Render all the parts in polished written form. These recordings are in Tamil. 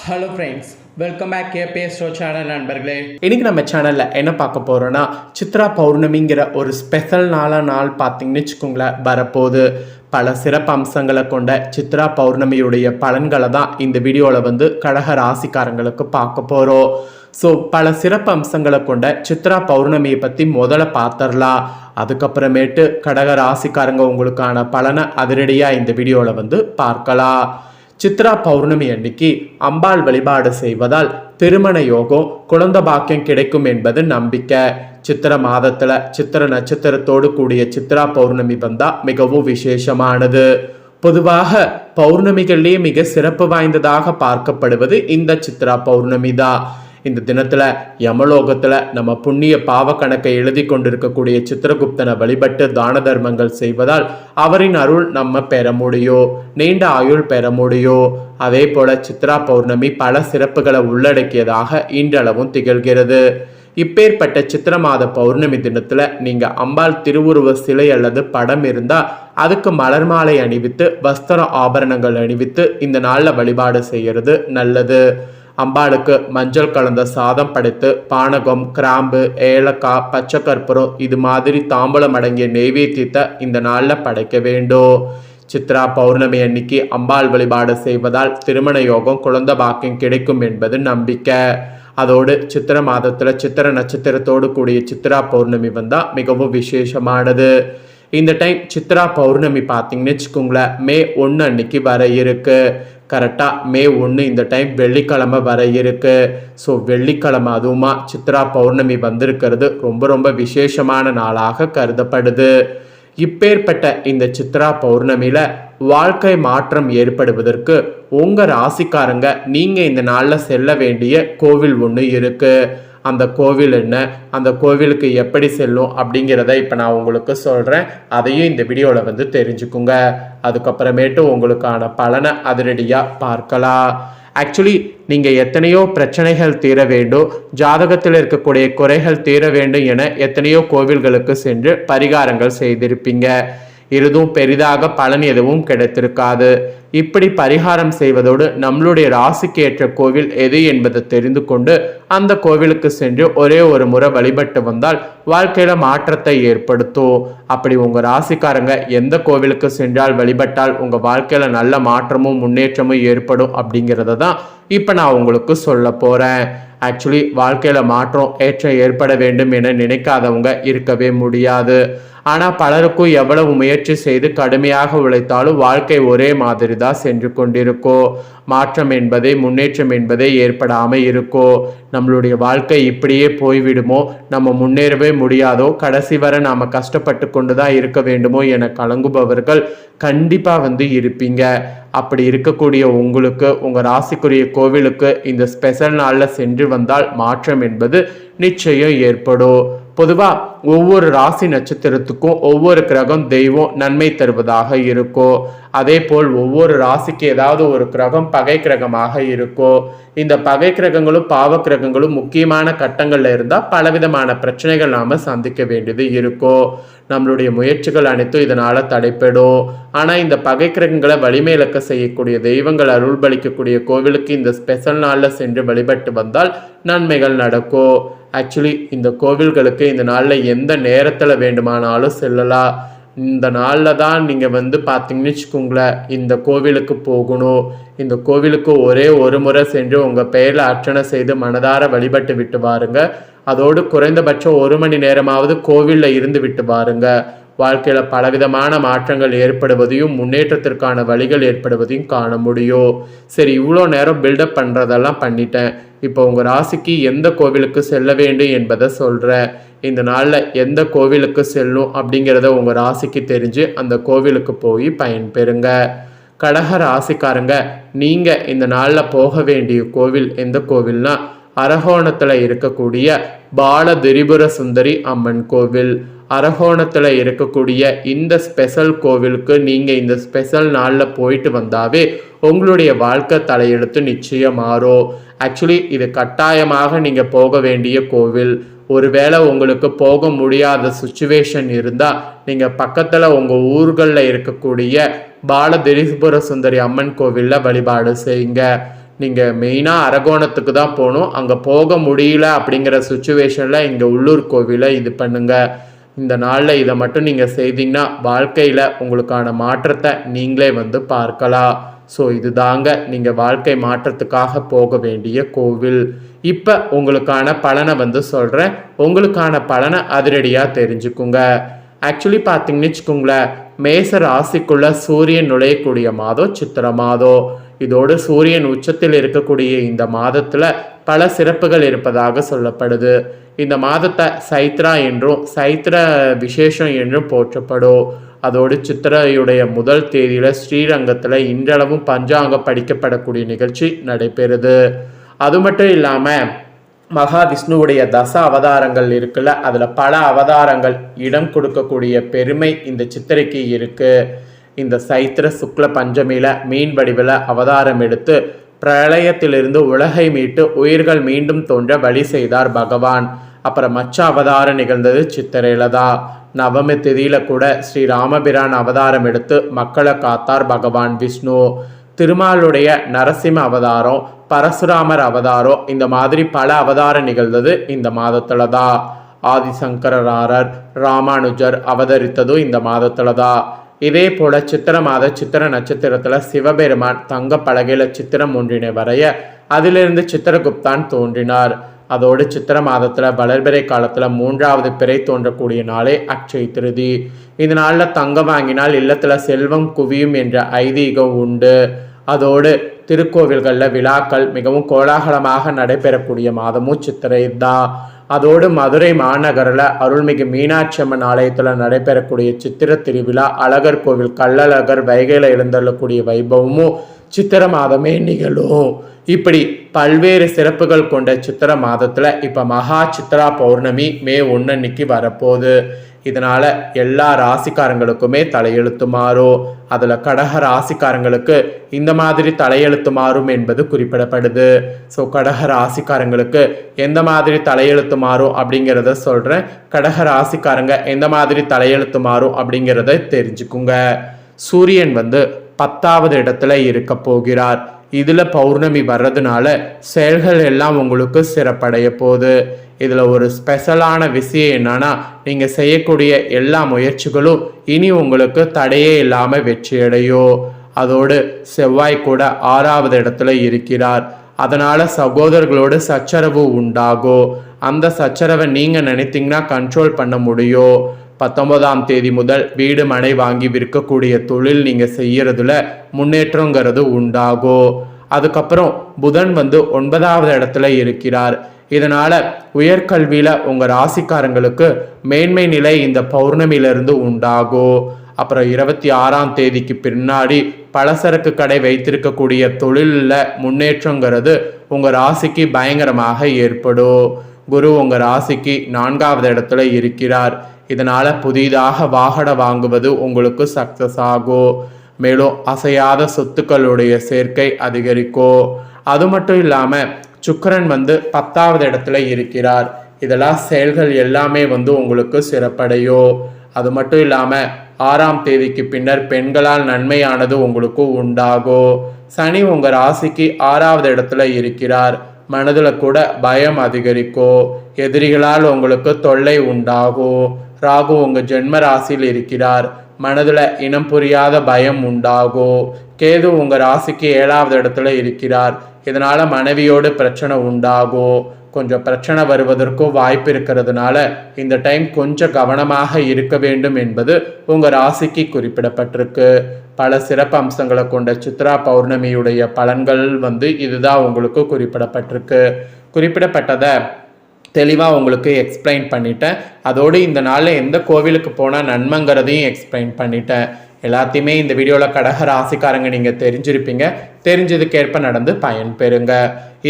Hello friends, welcome back KPSO channel நண்பர்களே. இன்றைக்கி நம்ம சேனலில் என்ன பார்க்க போகிறோன்னா, சித்ரா பௌர்ணமிங்கிற ஒரு ஸ்பெஷல் நாள் பார்த்திங்கன்னு வச்சுக்கோங்களேன் வரப்போகுது. பல சிறப்பு அம்சங்களை கொண்ட சித்ரா பௌர்ணமியுடைய பலன்களை தான் இந்த வீடியோவில் கடக ராசிக்காரங்களுக்கு பார்க்க போகிறோம். ஸோ பல சிறப்பு அம்சங்களை கொண்ட சித்ரா பௌர்ணமியை பற்றி முதல்ல பார்த்துடலாம். அதுக்கப்புறமேட்டு கடக ராசிக்காரங்க உங்களுக்கான பலனை அதிரடியாக இந்த வீடியோவில் பார்க்கலாம். சித்ரா பௌர்ணமி அன்னைக்கு அம்பாள் வழிபாடு செய்வதால் திருமண யோகம், குழந்தை பாக்கியம் கிடைக்கும் என்பது நம்பிக்கை. சித்திர மாதத்துல சித்திர நட்சத்திரத்தோடு கூடிய சித்ரா பௌர்ணமி வந்தா மிகவும் விசேஷமானது. பொதுவாக பௌர்ணமிகளிலேயே மிக சிறப்பு வாய்ந்ததாக பார்க்கப்படுவது இந்த சித்ரா பௌர்ணமி தான். இந்த தினத்துல யமலோகத்துல நம்ம புண்ணிய பாவ கணக்கை எழுதி கொண்டிருக்கக்கூடிய சித்திரகுப்தனை வழிபட்டு தான தர்மங்கள் செய்வதால் அவரின் அருள் நம்ம பெற முடியும், நீண்ட ஆயுள் பெற முடியும். அதே போல சித்ரா பௌர்ணமி பல சிறப்புகளை உள்ளடக்கியதாக இன்றளவும் திகழ்கிறது. இப்பேற்பட்ட சித்திர மாத பௌர்ணமி தினத்துல நீங்க அம்பாள் திருவுருவ சிலை அல்லது படம் இருந்தா அதுக்கு மலர் மாலை அணிவித்து வஸ்திர ஆபரணங்கள் அணிவித்து இந்த நாள்ல வழிபாடு செய்யறது நல்லது. அம்பாளுக்கு மஞ்சள் கலந்த சாதம் படைத்து பானகம், கிராம்பு, ஏலக்காய், பச்சை கற்பூரம் இது மாதிரி தாம்பூலம் அடங்கிய நெய்வேத்தியத்தை இந்த நாளில் படைக்க வேண்டும். சித்ரா பௌர்ணமி அன்னைக்கு அம்பாள் வழிபாடு செய்வதால் திருமண யோகம், குழந்தை பாக்கியம் கிடைக்கும் என்பது நம்பிக்கை. அதோடு சித்திர மாதத்தில் சித்திர நட்சத்திரத்தோடு கூடிய சித்ரா பௌர்ணமி வந்தால் மிகவும் விசேஷமானது. இந்த டைம் சித்ரா பௌர்ணமி பார்த்தீங்கன்னு வச்சுக்கோங்களேன் மே 1 அன்னைக்கு வர இருக்கு. கரெக்டாக மே 1 இந்த டைம் வெள்ளிக்கிழமை வர இருக்கு. ஸோ வெள்ளிக்கிழமை அதுவுமா சித்ரா பௌர்ணமி வந்திருக்கிறது ரொம்ப ரொம்ப விசேஷமான நாளாக கருதப்படுது. இப்பேற்பட்ட இந்த சித்ரா பௌர்ணமியில வாழ்க்கை மாற்றம் ஏற்படுவதற்கு உங்க ராசிக்காரங்க நீங்க இந்த நாளில் செல்ல வேண்டிய கோவில் ஒன்று இருக்கு. அந்த கோவில் என்ன, அந்த கோவிலுக்கு எப்படி செல்லும் அப்படிங்கிறத இப்போ நான் உங்களுக்கு சொல்கிறேன். அதையும் இந்த வீடியோவில் தெரிஞ்சுக்குங்க. அதுக்கப்புறமேட்டு உங்களுக்கான பலனை அதிரடியாக பார்க்கலாம். ஆக்சுவலி நீங்கள் எத்தனையோ பிரச்சனைகள் தீர வேண்டும், ஜாதகத்தில் இருக்கக்கூடிய குறைகள் தீர வேண்டும் என எத்தனையோ கோவில்களுக்கு சென்று பரிகாரங்கள் செய்திருப்பீங்க. இதுவும் பெரிதாக பலன் எதுவும் கிடைத்திருக்காது. இப்படி பரிகாரம் செய்வதோடு நம்மளுடைய ராசிக்கு ஏற்ற கோவில் எது என்பதை தெரிந்து கொண்டு அந்த கோவிலுக்கு சென்று ஒரே ஒரு முறை வழிபட்டு வந்தால் வாழ்க்கையில மாற்றத்தை ஏற்படுத்தும். அப்படி உங்க ராசிக்காரங்க எந்த கோவிலுக்கு சென்றால் வழிபட்டால் உங்க வாழ்க்கையில நல்ல மாற்றமும் முன்னேற்றமும் ஏற்படும் அப்படிங்கிறத தான் இப்ப நான் உங்களுக்கு சொல்ல போறேன். ஆக்சுவலி வாழ்க்கையில மாற்றம் ஏற்றம் ஏற்பட வேண்டும் என நினைக்காதவங்க இருக்கவே முடியாது. ஆனால் பலருக்கும் எவ்வளவு முயற்சி செய்து கடுமையாக உழைத்தாலும் வாழ்க்கை ஒரே மாதிரி தான் சென்று கொண்டிருக்கோ. மாற்றம் என்பதே, முன்னேற்றம் என்பதே ஏற்படாமல் இருக்கோ. நம்மளுடைய வாழ்க்கை இப்படியே போய்விடுமோ, நம்ம முன்னேறவே முடியாதோ, கடைசி வரை நாம் கஷ்டப்பட்டு கொண்டு தான் இருக்க வேண்டுமோ என கலங்குபவர்கள் கண்டிப்பாக இருப்பீங்க. அப்படி இருக்கக்கூடிய உங்களுக்கு உங்கள் ராசிக்குரிய கோவிலுக்கு இந்த ஸ்பெஷல் நாளில் சென்று வந்தால் மாற்றம் என்பது நிச்சயம் ஏற்படும். பொதுவாக ஒவ்வொரு ராசி நட்சத்திரத்துக்கும் ஒவ்வொரு கிரகம் தெய்வம் நன்மை தருவதாக இருக்கும். அதே போல் ஒவ்வொரு ராசிக்கு ஏதாவது ஒரு கிரகம் பகை கிரகமாக இருக்கும். இந்த பகை கிரகங்களும் பாவ கிரகங்களும் முக்கியமான கட்டங்கள்ல இருந்தால் பலவிதமான பிரச்சனைகள் நாம சந்திக்க வேண்டியது இருக்கும். நம்மளுடைய முயற்சிகள் அனைத்தும் இதனால தடைப்படும். ஆனா இந்த பகை கிரகங்களை வலிமையிழக்க செய்யக்கூடிய தெய்வங்கள் அருள்பளிக்கக்கூடிய கோவிலுக்கு இந்த ஸ்பெஷல் நாள்ல சென்று வழிபட்டு வந்தால் நன்மைகள் நடக்கும். ஆக்சுவலி இந்த கோவில்களுக்கு இந்த நாளில் எந்த நேரத்தில் வேண்டுமானாலும் செல்லலாம். இந்த நாளில் தான் நீங்கள் பார்த்தீங்கன்னு வச்சுக்கோங்களேன் இந்த கோவிலுக்கு போகணும். இந்த கோவிலுக்கு ஒரே ஒரு முறை சென்று உங்கள் பெயரில் அர்ச்சனை செய்து மனதார வழிபட்டு விட்டு வாருங்க. அதோடு குறைந்தபட்சம் 1 மணி நேரமாவது கோவிலில் இருந்து விட்டு வாருங்க. வாழ்க்கையில் பலவிதமான மாற்றங்கள் ஏற்படுவதையும் முன்னேற்றத்திற்கான வழிகள் ஏற்படுவதையும் காண முடியும். சரி, இவ்வளோ நேரம் பில்டப் பண்ணுறதெல்லாம் பண்ணிட்டேன். இப்போ உங்கள் ராசிக்கு எந்த கோவிலுக்கு செல்ல வேண்டும் என்பதை சொல்கிறேன். இந்த நாளில் எந்த கோவிலுக்கு செல்லும் அப்படிங்கிறத உங்கள் ராசிக்கு தெரிஞ்சு அந்த கோவிலுக்கு போய் பயன்பெறுங்க. கடக ராசிக்காரங்க நீங்கள் இந்த நாளில் போக வேண்டிய கோவில் எந்த கோவில்னா அரகோணத்தில் இருக்கக்கூடிய பால திரிபுர சுந்தரி அம்மன் கோவில். அரகோணத்தில் இருக்கக்கூடிய இந்த ஸ்பெஷல் கோவிலுக்கு நீங்கள் இந்த ஸ்பெஷல் நாளில் போயிட்டு வந்தாவே உங்களுடைய வாழ்க்கை தலையெழுத்து நிச்சயம் மாறும். ஆக்சுவலி இது கட்டாயமாக நீங்கள் போக வேண்டிய கோவில். ஒருவேளை உங்களுக்கு போக முடியாத சுச்சுவேஷன் இருந்தால் நீங்கள் பக்கத்தில் உங்கள் ஊர்களில் இருக்கக்கூடிய பால திரிபுர சுந்தரி அம்மன் கோவிலில் வழிபாடு செய்யுங்க. நீங்கள் மெயினாக அரகோணத்துக்கு தான் போகணும். அங்கே போக முடியல அப்படிங்கிற சுச்சுவேஷனில் இங்கே உள்ளூர் கோவிலை இது பண்ணுங்கள். இந்த நாளில் இதை மட்டும் நீங்கள் செய்தீங்கன்னா வாழ்க்கையில் உங்களுக்கான மாற்றத்தை நீங்களே பார்க்கலாம். ஸோ இதுதாங்க நீங்கள் வாழ்க்கை மாற்றத்துக்காக போக வேண்டிய கோவில். இப்போ உங்களுக்கான பலனை சொல்கிறேன். உங்களுக்கான பலனை அதிரடியாக தெரிஞ்சுக்குங்க. ஆக்சுவலி பார்த்தீங்கன்னு வச்சுக்கோங்களேன், மேச ராசிக்குள்ள சூரியன் நுழையக்கூடிய மாதம் சித்திரை மாதம். இதோடு சூரியன் உச்சத்தில் இருக்கக்கூடிய இந்த மாதத்தில் பல சிறப்புகள் இருப்பதாக சொல்லப்படுது. இந்த மாதத்தை சைத்ரா என்றும் சைத்திர விசேஷம் என்றும் போற்றப்படும். அதோடு சித்திரையுடைய முதல் தேதியில் ஸ்ரீரங்கத்தில் இன்றளவும் பஞ்சாங்கம் படிக்கப்படக்கூடிய நிகழ்ச்சி நடைபெறுது. அது மட்டும் இல்லாமல் மகாவிஷ்ணுவுடைய தச அவதாரங்கள் இருக்குல்ல, அதில் பல அவதாரங்கள் இடம் கொடுக்கக்கூடிய பெருமை இந்த சித்திரைக்கு இருக்குது. இந்த சைத்திர சுக்ல பஞ்சமியில் மீன் வடிவில் அவதாரம் எடுத்து பிரளயத்திலிருந்து உலகை மீட்டு உயிர்கள் மீண்டும் தோன்ற வழி செய்தார் பகவான். அப்புறம் மச்ச அவதாரம் நிகழ்ந்தது சித்திரையில தான். நவமி திதியில் கூட ஸ்ரீ ராமபிரான் அவதாரம் எடுத்து மக்களை காத்தார் பகவான் விஷ்ணு. திருமாலுடைய நரசிம்ம அவதாரம், பரசுராமர் அவதாரம், இந்த மாதிரி பல அவதாரம் நிகழ்ந்தது இந்த மாதத்துல தான். ஆதிசங்கரர் ராமானுஜர் அவதரித்ததும் இந்த மாதத்துல தான். இதே போல சித்திர மாத சித்திர நட்சத்திரத்துல சிவபெருமான் தங்க பலகையில சித்திரம் ஒன்றினை வரைய அதிலிருந்து சித்திரகுப்தான் தோன்றினார். அதோடு சித்திர மாதத்தில் வளர்பிறை காலத்தில் 3வது பிறை தோன்றக்கூடிய நாளே அக்ஷய திருதி. இந்த நாளில் தங்கம் வாங்கினால் இல்லத்தில் செல்வம் குவியும் என்ற ஐதீகம் உண்டு. அதோடு திருக்கோவில்களில் விழாக்கள் மிகவும் கோலாகலமாக நடைபெறக்கூடிய மாதமும் சித்திரை தான். அதோடு மதுரை மாநகரில் அருள்மிகு மீனாட்சி அம்மன் ஆலயத்தில் நடைபெறக்கூடிய சித்திர திருவிழா, அழகர் கோவில் கள்ளழகர் வைகையில் எழுந்தள்ளக்கூடிய வைபவமும் சித்திர மாதமே நிகழும். இப்படி பல்வேறு சிறப்புகள் கொண்ட சித்திர மாதத்தில் இப்போ மகா சித்ரா பௌர்ணமி மே 1 அன்னைக்கு வரப்போகுது. இதனால் எல்லா ராசிக்காரங்களுக்குமே தலையெழுத்து மாறும். அதில் கடக ராசிக்காரங்களுக்கு இந்த மாதிரி தலையெழுத்து மாறும் என்பது குறிப்பிடப்படுது. ஸோ கடக ராசிக்காரங்களுக்கு எந்த மாதிரி தலையெழுத்து மாறும் அப்படிங்கிறத சொல்கிறேன். கடக ராசிக்காரங்க எந்த மாதிரி தலையெழுத்து மாறும் அப்படிங்கிறத தெரிஞ்சுக்குங்க. சூரியன் 10வது இடத்துல இருக்க போகிறார். இதில் பௌர்ணமி வர்றதுனால செயல்கள் எல்லாம் உங்களுக்கு சிறப்படைய போகுது. இதில் ஒரு ஸ்பெஷலான விஷயம் என்னன்னா, நீங்கள் செய்யக்கூடிய எல்லா முயற்சிகளும் இனி உங்களுக்கு தடையே இல்லாமல் வெற்றியடையும். அதோடு செவ்வாய் கூட 6வது இடத்துல இருக்கிறார். அதனால் சகோதரர்களோடு சச்சரவு உண்டாகும். அந்த சச்சரவை நீங்கள் நினைத்தீங்கன்னா கண்ட்ரோல் பண்ண முடியும். 19ஆம் தேதி முதல் வீடு மனை வாங்கி விற்கக்கூடிய தொழில் நீங்கள் செய்யறதுல முன்னேற்றங்கிறது உண்டாகும். அதுக்கப்புறம் புதன் 9வது இடத்துல இருக்கிறார். இதனால உயர்கல்வியில் உங்கள் ராசிக்காரங்களுக்கு மேன்மை நிலை இந்த பௌர்ணமியிலிருந்து உண்டாகும். அப்புறம் 26ஆம் தேதிக்கு பின்னாடி பலசரக்கு கடை வைத்திருக்கக்கூடிய தொழிலில் முன்னேற்றங்கிறது உங்கள் ராசிக்கு பயங்கரமாக ஏற்படும். குரு உங்கள் ராசிக்கு 4வது இடத்துல இருக்கிறார். இதனால் புதிதாக வாகனம் வாங்குவது உங்களுக்கு சக்ஸஸ் ஆகும். மேலும் அசையாத சொத்துக்களுடைய சேர்க்கை அதிகரிக்கும். அது மட்டும் இல்லாமல் சுக்கிரன் 10வது இடத்துல இருக்கிறார். இதெல்லாம் செயல்கள் எல்லாமே உங்களுக்கு சிறப்படையும். அது மட்டும் இல்லாமல் 6ஆம் தேதிக்கு பின்னர் பெண்களால் நன்மையானது உங்களுக்கு உண்டாகும். சனி உங்கள் ராசிக்கு 6வது இடத்துல இருக்கிறார். மனதில் கூட பயம் அதிகரிக்கும். எதிரிகளால் உங்களுக்கு தொல்லை உண்டாகும். ராகு உங்கள் ஜென்ம ராசியில் இருக்கிறார். மனதில் இனம் புரியாத பயம் உண்டாகும். கேது உங்கள் ராசிக்கு 7வது இடத்துல இருக்கிறார். இதனால் மனைவியோடு பிரச்சனை உண்டாகும். கொஞ்சம் பிரச்சனை வருவதற்கும் வாய்ப்பு இருக்கிறதுனால இந்த டைம் கொஞ்சம் கவனமாக இருக்க வேண்டும் என்பது உங்கள் ராசிக்கு குறிப்பிடப்பட்டிருக்கு. பல சிறப்பு அம்சங்களை கொண்ட சித்ரா பௌர்ணமியுடைய பலன்கள் இதுதான் உங்களுக்கு குறிப்பிடப்பட்டிருக்கு. குறிப்பிடப்பட்டதை தெளிவாக உங்களுக்கு எக்ஸ்பிளைன் பண்ணிட்டேன். அதோடு இந்த நாளில் எந்த கோவிலுக்கு போனால் நன்மைங்கிறதையும் எக்ஸ்பிளைன் பண்ணிட்டேன். எல்லாத்தையுமே இந்த வீடியோவில் கடக ராசிக்காரங்க நீங்கள் தெரிஞ்சிருப்பீங்க. தெரிஞ்சதுக்கேற்ப நடந்து பயன் பெறுங்க.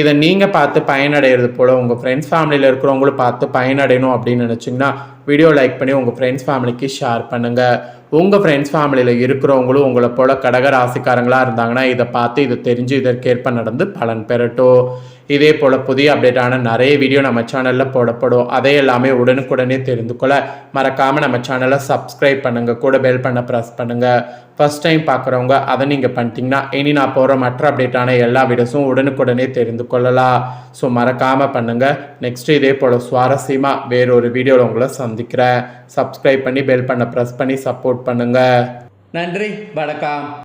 இதை நீங்கள் பார்த்து பயனடைகிறது போல் உங்கள் ஃப்ரெண்ட்ஸ் ஃபேமிலியில் இருக்கிறவங்களும் பார்த்து பயனடையணும் அப்படின்னு நினச்சிங்கன்னா வீடியோ லைக் பண்ணி உங்கள் ஃப்ரெண்ட்ஸ் ஃபேமிலிக்கு ஷேர் பண்ணுங்கள். உங்கள் ஃப்ரெண்ட்ஸ் ஃபேமிலியில் இருக்கிறவங்களும் உங்களை போல் கடக ராசிக்காரங்களாக இருந்தாங்கன்னா இதை பார்த்து இதை தெரிஞ்சு இதற்கேற்ப நடந்து பலன் பெறட்டும். இதே போல் புதிய அப்டேட்டான நிறைய வீடியோ நம்ம சேனலில் போடப்படும். அதை எல்லாமே உடனுக்குடனே தெரிந்து கொள்ள மறக்காமல் நம்ம சேனலை சப்ஸ்கிரைப் பண்ணுங்கள். கூட பெல் பண்ண ப்ரெஸ் பண்ணுங்கள். ஃபஸ்ட் டைம் பார்க்குறவங்க அதை நீங்கள் பண்ணிட்டீங்கன்னா இனி நான் போகிற மற்ற அப்டேட்டான எல்லா வீடியோஸும் உடனுக்குடனே தெரிந்து கொள்ளலாம். ஸோ மறக்காமல் பண்ணுங்கள். நெக்ஸ்ட்டு இதே போல் சுவாரஸ்யமாக வேறொரு வீடியோவில் உங்களை சந்திக்கிறேன். சப்ஸ்கிரைப் பண்ணி பெல் பண்ண ப்ரெஸ் பண்ணி சப்போர்ட் பண்ணுங்கள். நன்றி, வணக்கம்.